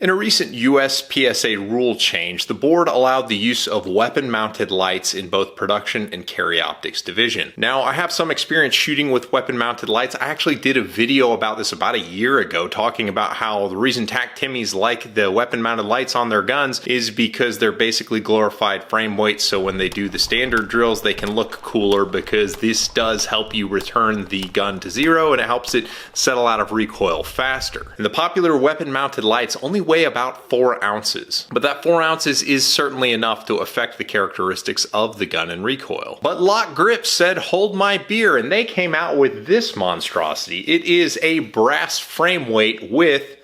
In a recent USPSA rule change, the board allowed the use of weapon-mounted lights in both production and carry optics division. Now, I have some experience shooting with weapon-mounted lights. I actually did a video about this about a year ago, talking about how the reason TAC Timmies like the weapon-mounted lights on their guns is because they're basically glorified frame weights, so when they do the standard drills, they can look cooler because this does help you return the gun to zero and it helps it settle out of recoil faster. And the popular weapon-mounted lights only weigh about 4 ounces, but that 4 ounces is certainly enough to affect the characteristics of the gun and recoil. But LOK Grips said hold my beer, and they came out with this monstrosity. It is a brass frame weight with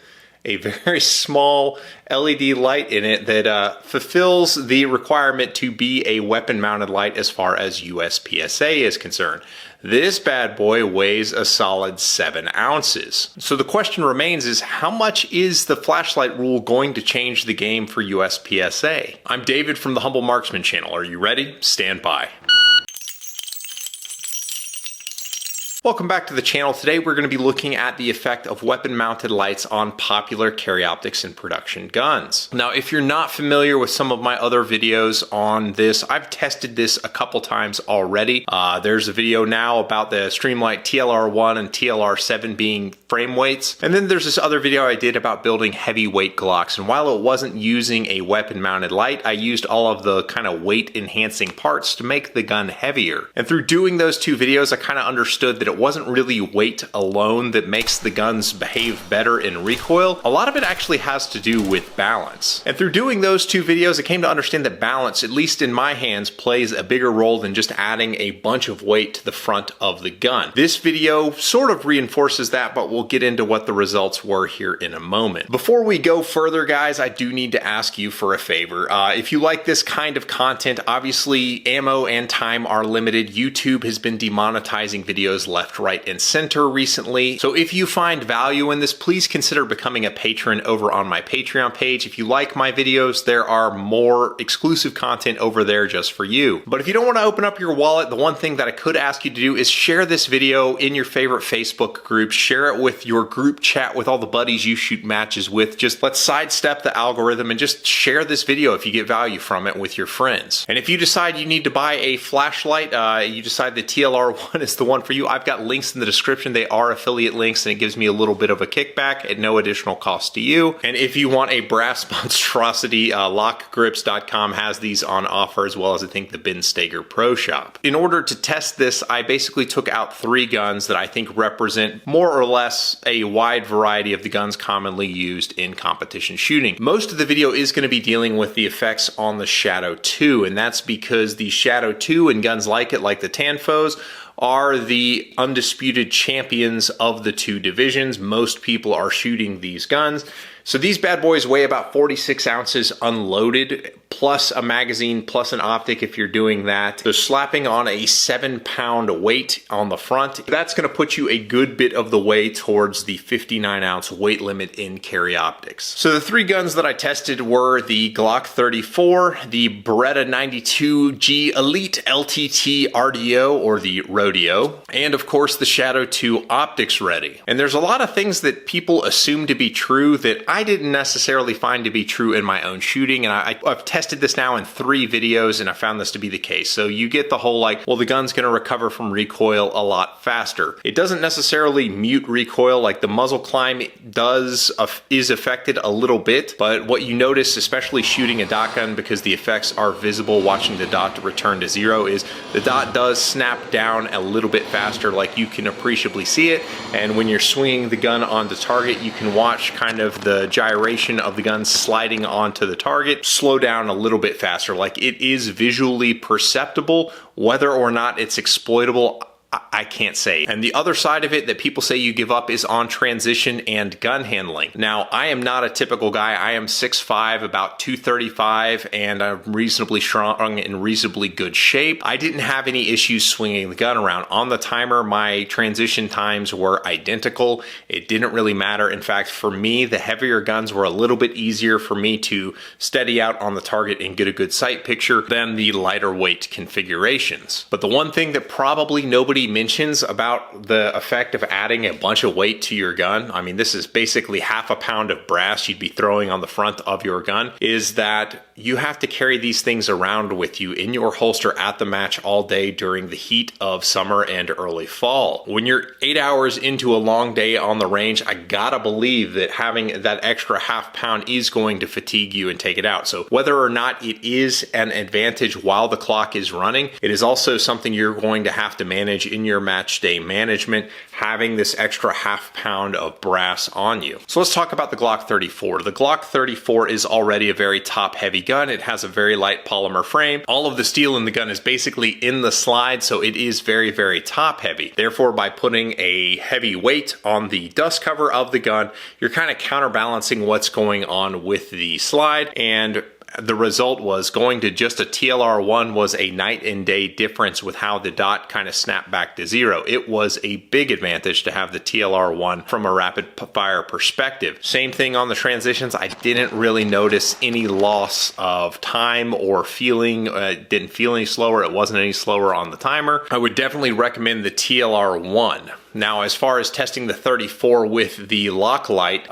a very small LED light in it that fulfills the requirement to be a weapon-mounted light as far as USPSA is concerned. This bad boy weighs a solid 7 ounces. So the question remains is, how much is the flashlight rule going to change the game for USPSA? I'm David from the Humble Marksman channel. Are you ready? Stand by. Welcome back to the channel. Today we're going to be looking at the effect of weapon-mounted lights on popular carry optics and production guns. Now, if you're not familiar with some of my other videos on this, I've tested this a couple times already. There's a video now about the Streamlight TLR1 and TLR7 being frame weights. And then there's this other video I did about building heavyweight Glocks. And while it wasn't using a weapon-mounted light, I used all of the kind of weight-enhancing parts to make the gun heavier. And through doing those two videos, I kind of understood that it wasn't really weight alone that makes the guns behave better in recoil. A lot of it actually has to do with balance. And through doing those two videos, I came to understand that balance, at least in my hands, plays a bigger role than just adding a bunch of weight to the front of the gun. This video sort of reinforces that, but we'll get into what the results were here in a moment. Before we go further, guys, I do need to ask you for a favor. If you like this kind of content, obviously ammo and time are limited. YouTube has been demonetizing videos left, right, and center recently. So if you find value in this, please consider becoming a patron over on my Patreon page. If you like my videos, there are more exclusive content over there just for you. But if you don't want to open up your wallet, the one thing that I could ask you to do is share this video in your favorite Facebook group, share it with your group chat with all the buddies you shoot matches with. Just let's sidestep the algorithm and just share this video if you get value from it with your friends. And if you decide you need to buy a flashlight, you decide the TLR1 is the one for you, I've got links in the description. They are affiliate links and it gives me a little bit of a kickback at no additional cost to you. And if you want a brass monstrosity, LOKGrips.com has these on offer, as well as I think the Ben Steger Pro Shop. In order to test this, I basically took out 3 guns that I think represent more or less a wide variety of the guns commonly used in competition shooting. Most of the video is going to be dealing with the effects on the Shadow 2, and that's because the Shadow 2 and guns like it, like the Tanfos, are the undisputed champions of the two divisions. Most people are shooting these guns. So these bad boys weigh about 46 ounces unloaded, plus a magazine, plus an optic if you're doing that. So slapping on a 7-pound weight on the front, that's gonna put you a good bit of the way towards the 59-ounce weight limit in carry optics. So the 3 guns that I tested were the Glock 34, the Beretta 92G Elite LTT RDO, or the Rodeo, and of course the Shadow 2 optics ready. And there's a lot of things that people assume to be true that I didn't necessarily find to be true in my own shooting, and I've tested this now in 3 videos and I found this to be the case. So you get the whole like, well, the gun's gonna recover from recoil a lot faster. It doesn't necessarily mute recoil, like the muzzle climb is affected a little bit, but what you notice, especially shooting a dot gun, because the effects are visible watching the dot return to zero, is the dot does snap down a little bit faster, like you can appreciably see it. And when you're swinging the gun onto target, you can watch kind of the gyration of the gun sliding onto the target slow down a little bit faster. Like, it is visually perceptible. Whether or not it's exploitable, I can't say. And the other side of it that people say you give up is on transition and gun handling. Now, I am not a typical guy. I am 6'5", about 235, and I'm reasonably strong, in reasonably good shape. I didn't have any issues swinging the gun around. On the timer, my transition times were identical. It didn't really matter. In fact, for me, the heavier guns were a little bit easier for me to steady out on the target and get a good sight picture than the lighter weight configurations. But the one thing that probably nobody nobody mentions about the effect of adding a bunch of weight to your gun, I mean, this is basically half a pound of brass you'd be throwing on the front of your gun, is that you have to carry these things around with you in your holster at the match all day during the heat of summer and early fall. When you're 8 hours into a long day on the range, I gotta believe that having that extra half pound is going to fatigue you and take it out. So whether or not it is an advantage while the clock is running, it is also something you're going to have to manage in your match day management, having this extra half pound of brass on you. So let's talk about the Glock 34. The Glock 34 is already a very top heavy gun. It has a very light polymer frame. All of the steel in the gun is basically in the slide, so it is very, very top heavy. Therefore, by putting a heavy weight on the dust cover of the gun, you're kind of counterbalancing what's going on with the slide, and the result was going to just a TLR1 was a night and day difference with how the dot kind of snapped back to zero. It was a big advantage to have the TLR1 from a rapid fire perspective. Same thing on the transitions. I didn't really notice any loss of time or feeling. Didn't feel any slower. It wasn't any slower on the timer. I would definitely recommend the TLR1. Now, as far as testing the 34 with the LOK Light,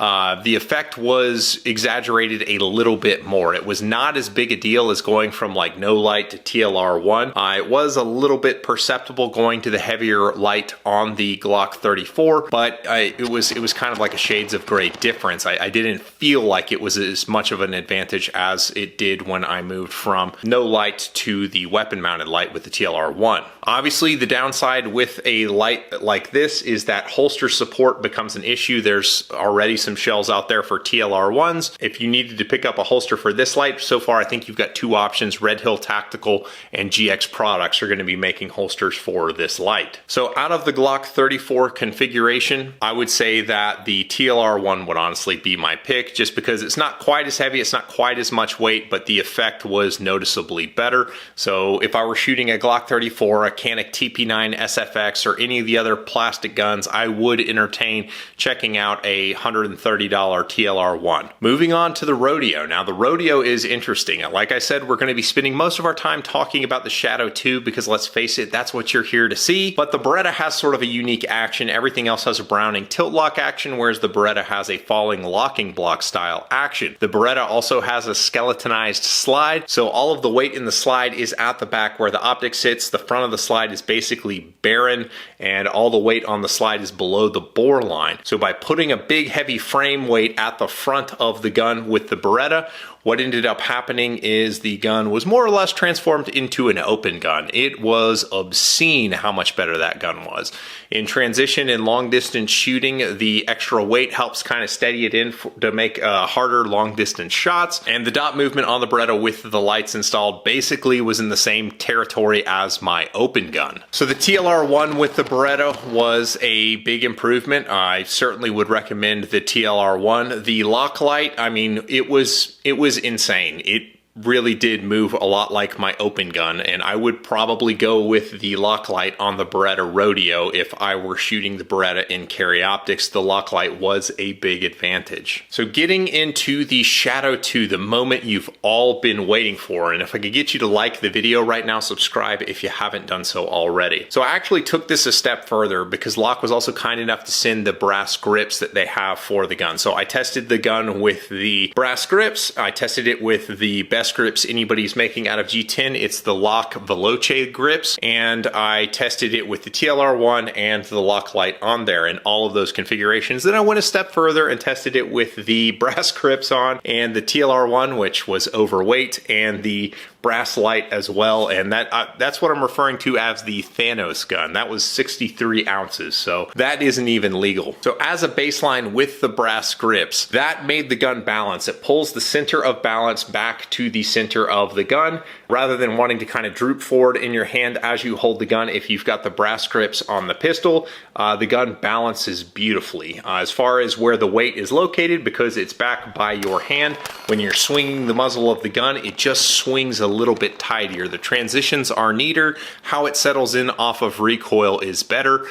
the effect was exaggerated a little bit more. It was not as big a deal as going from like no light to TLR1. It was a little bit perceptible going to the heavier light on the Glock 34, but it was kind of like a shades of gray difference. I didn't feel like it was as much of an advantage as it did when I moved from no light to the weapon mounted light with the TLR1. Obviously, the downside with a light like this is that holster support becomes an issue. There's already some shells out there for TLR1s. If you needed to pick up a holster for this light, so far I think you've got two options. Red Hill Tactical and GX Products are going to be making holsters for this light. So out of the Glock 34 configuration, I would say that the TLR1 would honestly be my pick, just because it's not quite as heavy, it's not quite as much weight, but the effect was noticeably better. So if I were shooting a Glock 34, a Canik TP9 SFX, or any of the other plastic guns, I would entertain checking out a $130 TLR1. Moving on to the Rodeo. Now, the Rodeo is interesting. Like I said, we're going to be spending most of our time talking about the Shadow 2 because, let's face it, that's what you're here to see. But the Beretta has sort of a unique action. Everything else has a Browning tilt lock action, whereas the Beretta has a falling locking block style action. The Beretta also has a skeletonized slide, so all of the weight in the slide is at the back where the optic sits. The front of the slide is basically barren, and all the weight on the slide is below the bore line. So by putting a big heavy frame weight at the front of the gun with the Beretta, what ended up happening is the gun was more or less transformed into an open gun. It was obscene how much better that gun was. In transition and long distance shooting, the extra weight helps kind of steady it in to make harder long distance shots. And the dot movement on the Beretta with the lights installed basically was in the same territory as my open gun. So the TLR1 with the Beretta was a big improvement. I certainly would recommend the TLR1. The LOK Light, I mean, it was insane. It really did move a lot like my open gun, and I would probably go with the LOK Light on the Beretta Rodeo if I were shooting the Beretta in carry optics. The LOK Light was a big advantage. So getting into the Shadow 2, the moment you've all been waiting for, and if I could get you to like the video right now, subscribe if you haven't done so already. So I actually took this a step further because LOK was also kind enough to send the brass grips that they have for the gun. So I tested the gun with the brass grips. I tested it with the best grips anybody's making out of G10. It's the LOK Veloce grips, and I tested it with the TLR1 and the LOK Light on there in all of those configurations. Then I went a step further and tested it with the brass grips on and the TLR1, which was overweight, and the brass light as well, and that's what I'm referring to as the Thanos gun. That was 63 ounces, so that isn't even legal. So as a baseline with the brass grips, that made the gun balance. It pulls the center of balance back to the center of the gun, rather than wanting to kind of droop forward in your hand as you hold the gun. If you've got the brass grips on the pistol, the gun balances beautifully. As far as where the weight is located, because it's back by your hand, when you're swinging the muzzle of the gun, it just swings a little bit tidier. The transitions are neater. How it settles in off of recoil is better.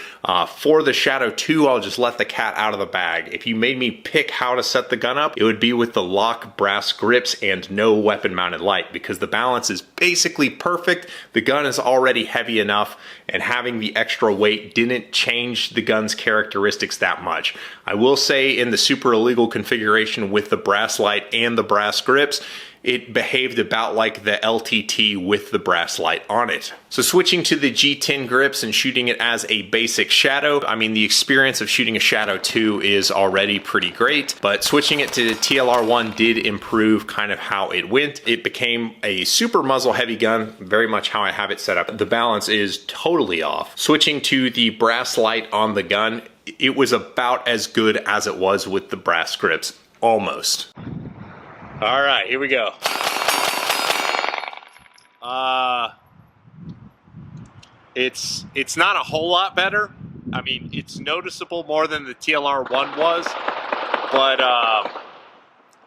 For the Shadow 2, I'll just let the cat out of the bag. If you made me pick how to set the gun up, it would be with the LOK brass grips and no weapon mounted light, because the balance is basically perfect. The gun is already heavy enough, and having the extra weight didn't change the gun's characteristics that much. I will say in the super illegal configuration with the brass light and the brass grips, it behaved about like the LTT with the brass light on it. So switching to the G10 grips and shooting it as a basic Shadow, I mean, the experience of shooting a Shadow 2 is already pretty great, but switching it to the TLR1 did improve kind of how it went. It became a super muzzle heavy gun, very much how I have it set up. The balance is totally off. Switching to the brass light on the gun, it was about as good as it was with the brass grips, almost. All right, here we go. It's not a whole lot better. I mean, it's noticeable more than the TLR1 was, but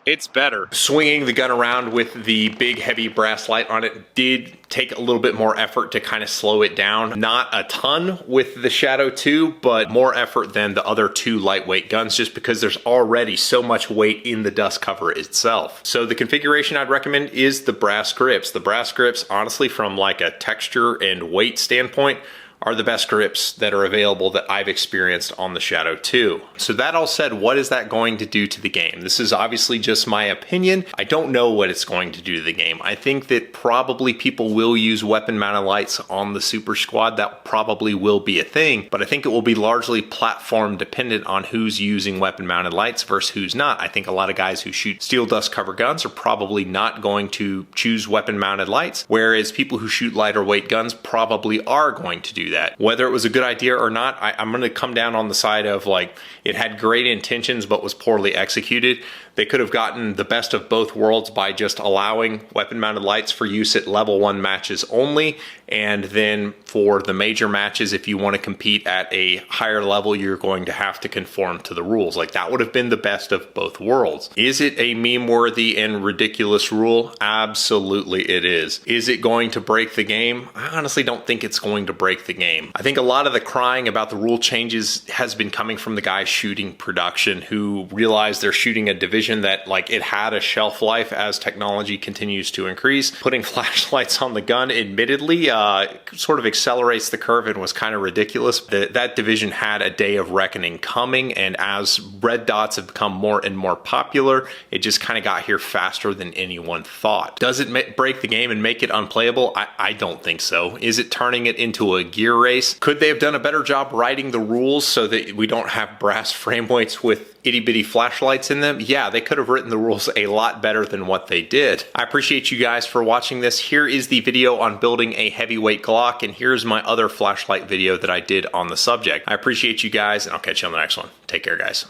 it's better. Swinging the gun around with the big heavy brass light on it did take a little bit more effort to kind of slow it down. Not a ton with the Shadow 2, but more effort than the other two lightweight guns, just because there's already so much weight in the dust cover itself. So the configuration I'd recommend is the brass grips. The brass grips, honestly, from like a texture and weight standpoint, are the best grips that are available that I've experienced on the Shadow 2. So that all said, what is that going to do to the game? This is obviously just my opinion. I don't know what it's going to do to the game. I think that probably people will use weapon mounted lights on the Super Squad. That probably will be a thing, but I think it will be largely platform dependent on who's using weapon mounted lights versus who's not. I think a lot of guys who shoot steel dust cover guns are probably not going to choose weapon mounted lights, whereas people who shoot lighter weight guns probably are going to do that. Whether it was a good idea or not, I'm going to come down on the side of like it had great intentions but was poorly executed. They could have gotten the best of both worlds by just allowing weapon mounted lights for use at level 1 matches only, and then for the major matches, if you want to compete at a higher level, you're going to have to conform to the rules. Like, that would have been the best of both worlds. Is it a meme-worthy and ridiculous rule? Absolutely it is. Is it going to break the game? I honestly don't think it's going to break the game. I think a lot of the crying about the rule changes has been coming from the guys shooting production, who realize they're shooting a division that like it had a shelf life as technology continues to increase. Putting flashlights on the gun admittedly sort of accelerates the curve and was kind of ridiculous. That division had a day of reckoning coming, and as red dots have become more and more popular, it just kind of got here faster than anyone thought. Does it break the game and make it unplayable? I don't think so. Is it turning it into a gear race? Could they have done a better job writing the rules so that we don't have brass frame weights with itty bitty flashlights in them? Yeah, they could have written the rules a lot better than what they did. I appreciate you guys for watching this. Here is the video on building a heavyweight Glock, and here's my other flashlight video that I did on the subject. I appreciate you guys, and I'll catch you on the next one. Take care, guys.